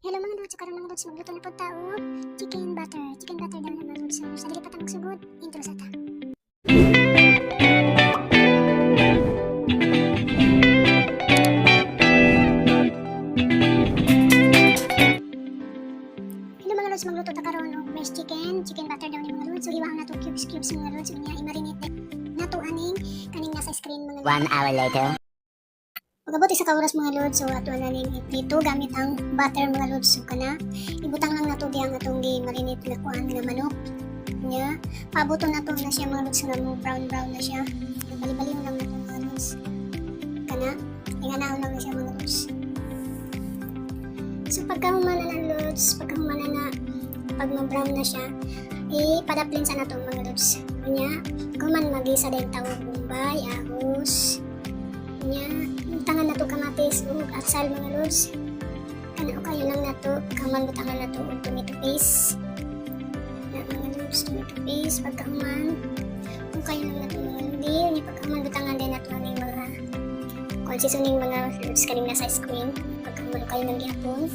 Hello mga lods, karon mga lods, magluto na po tao. Chicken butter daw na mga lods. So, sa dili pa ta magsugod, intro sa ta. Hello mga lods, magluto ta karon og fresh chicken butter daw ni mga lods. So, iwang na to cubes mga lods. Unya, i-marinate na to kaning nasa screen mga lods. 1 hour later. Pagabot isa ka oras mga lods, so ato na ning iprito gamit ang butter mga lods. So kana ibutang lang nato diyang atong gi-marinate na kuan nga manok. Nya, pabuton nato na siya mga lods nga mo brown na siya. Bali-bali lang nato mga lods. Kana inganaon lang na siya mga lods. So pagkahumana na lods, pag ma-brown na siya, ipadaplin sa nato mga lods. Nya, kuman magisa din tawag bombay, ahos. Nya, tangan na to kamatis ug asal mga lods. Kana o kayo lang nato, kaman butangan na to og tomato paste. Na mga lods, tomato paste pagkaman. Kung kayo lang nato mga lodi, ni pagkaman butangan din nato ang mga seasoning mga lods kaning nasa screen. Pagkaman kayo ng gihapon.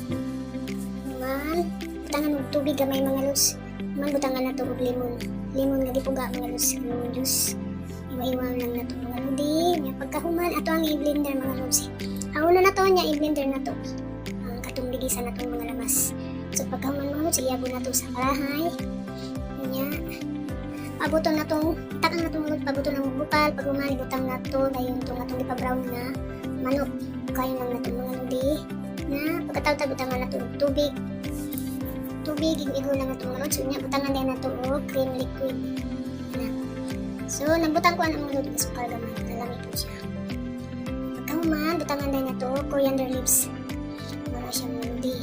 Man, butangan og tubig gamay mga lods. Man butangan nato og limon. Limon nga gipuga mga lods, lemon juice. Iwa-iwan lang nato mga lodi. Nya pagkahuman ato ang i-blender mga lods. Ang una na to niya i-blender na to. Ang katong bigisan na tong mga lamas. So pagkahuman mga lods, iyabo na to sa karahay. Nya, pabuton na tong, takang na tong mga lods, pabuton ng bupal. Pag human, ibutang na to, dayon tong atong ipa-brown na manok. Kayo lang na tong mga lodi. Na pagkataw-taw, butangan na to tubig. Tubig, igo lang na tong mga lods. So nya, butangan din na to o cream liquid. So, nabutang ko ang mga lods ng sukal gamay. Nalamig po siya. Pagkahuman, butangan din na to, coriander leaves. Mara siya mga lodi.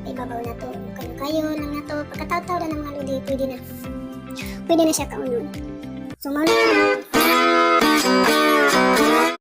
Ibabaw na to. Kayo lang na to. Pagkataw-taw na ng mga lodi, pwede na siya kaunon. So, mauna na